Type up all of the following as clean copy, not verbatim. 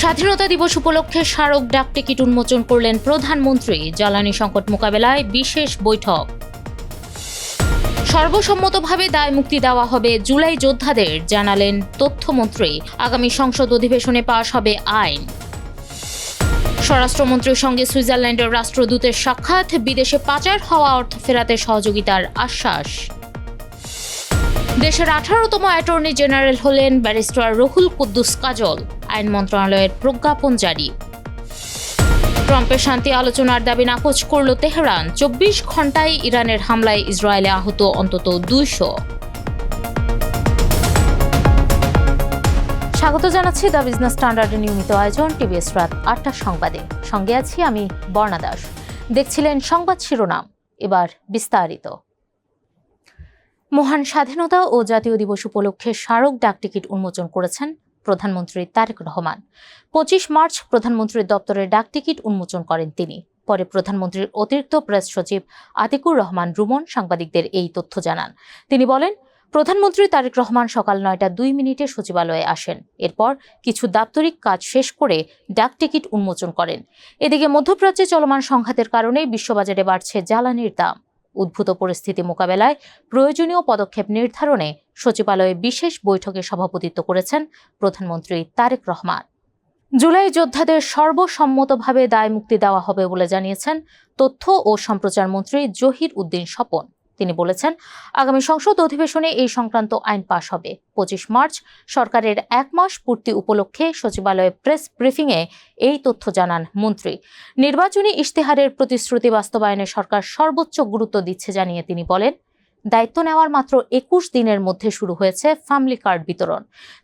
স্বাধীনতা দিবস উপলক্ষে স্মারক ডাকটিকিট উন্মোচন করলেন প্রধানমন্ত্রী। জ্বালানি সংকট মোকাবেলায় বিশেষ বৈঠক। সর্বসম্মতভাবে দায় মুক্তি দেওয়া হবে জুলাই যোদ্ধাদের, জানালেন তথ্যমন্ত্রী। আগামী সংসদ অধিবেশনে পাশ হবে আইন। স্বরাষ্ট্রমন্ত্রীর সঙ্গে সুইজারল্যান্ডের রাষ্ট্রদূতের সাক্ষাৎ, বিদেশে পাচার হওয়া অর্থ ফেরাতে সহযোগিতার আশ্বাস। দেশের 18তম অ্যাটর্নি জেনারেল হলেন ব্যারিস্টার রুহুল কুদ্দুস কাজল, আইন মন্ত্রণালয়ের প্রজ্ঞাপন জারি। ট্রাম্পের শান্তি আলোচনার দাবি নাকচ করল তেহরান। 24 ঘণ্টায় ইরানের হামলায় ইসরায়েলে আহত অন্তত 200। স্বাগত জানাচ্ছি দ্য বিজনেস স্ট্যান্ডার্ডের নিয়মিত আয়োজন টিভিএস রাত 8টার সংবাদে। সঙ্গে আছি আমি বর্ণা দাস। দেখছিলেন সংবাদ শিরোনাম, এবার বিস্তারিত। মহান স্বাধীনতা ও জাতীয় দিবস উপলক্ষে স্মারক ডাকটিকিট উন্মোচন করেছেন প্রধানমন্ত্রী তারেক রহমান। 25 মার্চ প্রধানমন্ত্রীর দপ্তরের ডাকটিকিট উন্মোচন করেন তিনি। পরে প্রধানমন্ত্রীর অতিরিক্ত প্রেস সচিব আতিকুর রহমান রুমন সাংবাদিকদের এই তথ্য জানান। তিনি বলেন, প্রধানমন্ত্রী তারেক রহমান সকাল 9টা 2 সচিবালয়ে আসেন। এরপর কিছু দাপ্তরিক কাজ শেষ করে ডাকটিকিট উন্মোচন করেন। এদিকে মধ্যপ্রাচ্যে চলমান সংঘাতের কারণে বিশ্ববাজারে বাড়ছে জ্বালানির দাম। উদ্ভূত পরিস্থিতি মোকাবেলায় প্রয়োজনীয় পদক্ষেপ নির্ধারণে সচিবালয়ে বিশেষ বৈঠকে সভাপতিত্ব করেছেন প্রধানমন্ত্রী তারেক রহমান। জুলাই যোদ্ধাদের সর্বসম্মতভাবে দায় মুক্তি দেওয়া হবে বলে জানিয়েছেন তথ্য ও সম্প্রচার মন্ত্রী জহির উদ্দিন স্বপন। তিনি বলেছেন, আগামী সংসদ অধিবেশনে এই সংক্রান্ত আইন পাশ হবে। 25 মার্চ সরকারের 1 মাস পূর্তি উপলক্ষে সচিবালয়ে প্রেস ব্রিফিংয়ে এই তথ্য জানান মন্ত্রী। নির্বাচনী ইশতেহারের প্রতিশ্রুতি বাস্তবায়নে সরকার সর্বোচ্চ গুরুত্ব দিচ্ছে জানিয়ে তিনি বলেন, দায়িত্ব নেওয়ার মাত্র 21 দিনের মধ্যে শুরু হয়েছে ফ্যামিলি কার্ড বিতরণ।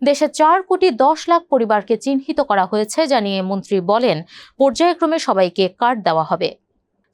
দেশে 4 কোটি 10 লাখ পরিবারকে চিহ্নিত করা হয়েছে জানিয়ে মন্ত্রী বলেন, পর্যায়ক্রমে সবাইকে কার্ড দেওয়া হবে।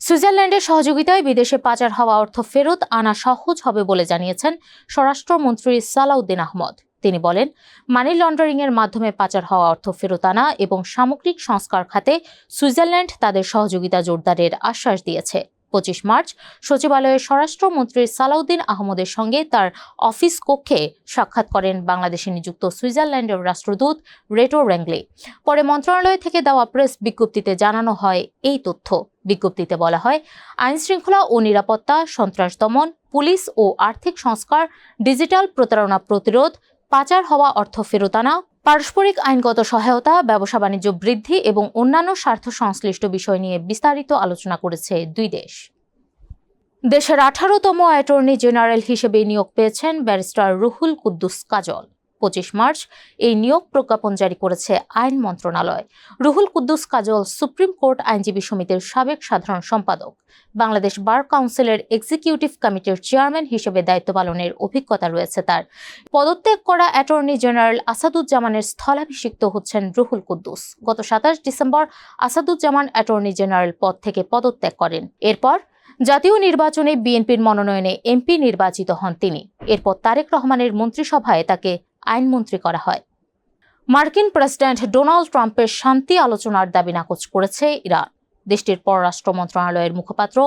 সুইজারল্যান্ডের সহযোগিতায় বিদেশে পাচার হওয়া অর্থ ফেরত আনা সহজ হবে বলে জানিয়েছেন স্বরাষ্ট্রমন্ত্রী সালাউদ্দিন আহমদ। তিনি বলেন, মানি লন্ডারিং এর মাধ্যমে পাচার হওয়া অর্থ ফেরত আনা এবং সামগ্রিক সংস্কার খাতে সুইজারল্যান্ড তাদের সহযোগিতা জোরদারের আশ্বাস দিয়েছে। 25 মার্চ সচিবালয়ে স্বরাষ্ট্রমন্ত্রী সালাউদ্দিন আহমদের সঙ্গে তার অফিস কক্ষে সাক্ষাৎ করেন বাংলাদেশে নিযুক্ত সুইজারল্যান্ডের রাষ্ট্রদূত রেটো র্যাঙ্গলি। পরে মন্ত্রণালয় থেকে দেওয়া প্রেস বিজ্ঞপ্তিতে জানানো হয় এই তথ্য। বিজ্ঞপ্তিতে বলা হয়, আইনশৃঙ্খলা ও নিরাপত্তা, সন্ত্রাস দমন, পুলিশ ও আর্থিক সংস্কার, ডিজিটাল প্রতারণা প্রতিরোধ, পাচার হওয়া অর্থ ফেরত আনা, পারস্পরিক আইনগত সহায়তা, ব্যবসা বাণিজ্য বৃদ্ধি এবং অন্যান্য স্বার্থ সংশ্লিষ্ট বিষয় নিয়ে বিস্তারিত আলোচনা করেছে দুই দেশ। দেশের 18তম অ্যাটর্নি জেনারেল হিসেবে নিয়োগ পেয়েছেন ব্যারিস্টার রুহুল কুদ্দুস কাজল। 25 মার্চ এই নিয়োগ প্রজ্ঞাপন জারি করেছে আইন মন্ত্রণালয়। রুহুল কুদ্দুস কাজল সুপ্রিম কোর্ট আইনজীবী সমিতির সাবেক সাধারণ সম্পাদক। বাংলাদেশ বার কাউন্সিলের এক্সিকিউটিভ কমিটির চেয়ারম্যান হিসেবে দায়িত্ব পালনের অভিজ্ঞতা রয়েছে তার। পদত্যাগ করা অ্যাটর্নি জেনারেল আসাদুজ্জামানের স্থলাভিষিক্ত হচ্ছেন রুহুল কুদ্দুস। গত 27 ডিসেম্বর আসাদুজ্জামান অ্যাটর্নি জেনারেল পদ থেকে পদত্যাগ করেন। এরপর জাতীয় নির্বাচনে বিএনপির মনোনয়নে এমপি নির্বাচিত হন তিনি। এরপর তারেক রহমানের মন্ত্রিসভায় তাকে আইনমন্ত্রী করা হয়। মার্কিন প্রেসিডেন্ট ডোনাল্ড ট্রাম্পের শান্তি আলোচনার দাবি নাকচ করেছে ইরান। দেশটির পররাষ্ট্র মন্ত্রণালয়ের মুখপাত্র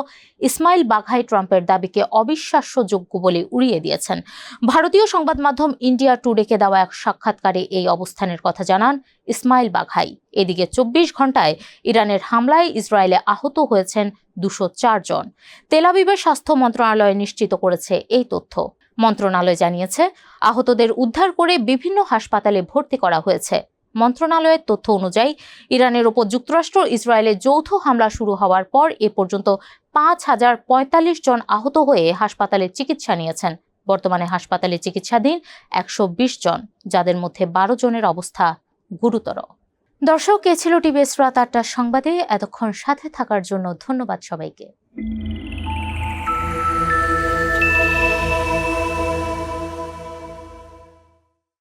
ইসমাইল বাঘাই ট্রাম্পের দাবিকে অবিশ্বাস্যযোগ্য বলে উড়িয়ে দিয়েছেন। ভারতীয় সংবাদ মাধ্যম ইন্ডিয়া টুডেকে দেওয়া এক সাক্ষাৎকারে এই অবস্থানের কথা জানান ইসমাইল বাঘাই। এদিকে 24 ঘণ্টায় ইরানের হামলায় ইসরায়েলে আহত হয়েছেন 204 জন। তেল আবিবের স্বাস্থ্য মন্ত্রণালয় নিশ্চিত করেছে এই তথ্য। মন্ত্রণালয় জানিয়েছে, আহতদের উদ্ধার করে বিভিন্ন হাসপাতালে ভর্তি করা হয়েছে। মন্ত্রণালয়ের তথ্য অনুযায়ী ইরানের ওপর যুক্তরাষ্ট্র ইসরায়েলের যৌথ হামলা শুরু হওয়ার পর এ পর্যন্ত 5045 জন আহত হয়ে হাসপাতালে চিকিৎসা নিয়েছেন। বর্তমানে হাসপাতালে চিকিৎসাধীন 120 জন, যাদের মধ্যে 12 জনের অবস্থা গুরুতর। দর্শক, এ ছিল টিভিএস রাত 8টার সংবাদে। এতক্ষণ সাথে থাকার জন্য ধন্যবাদ সবাইকে।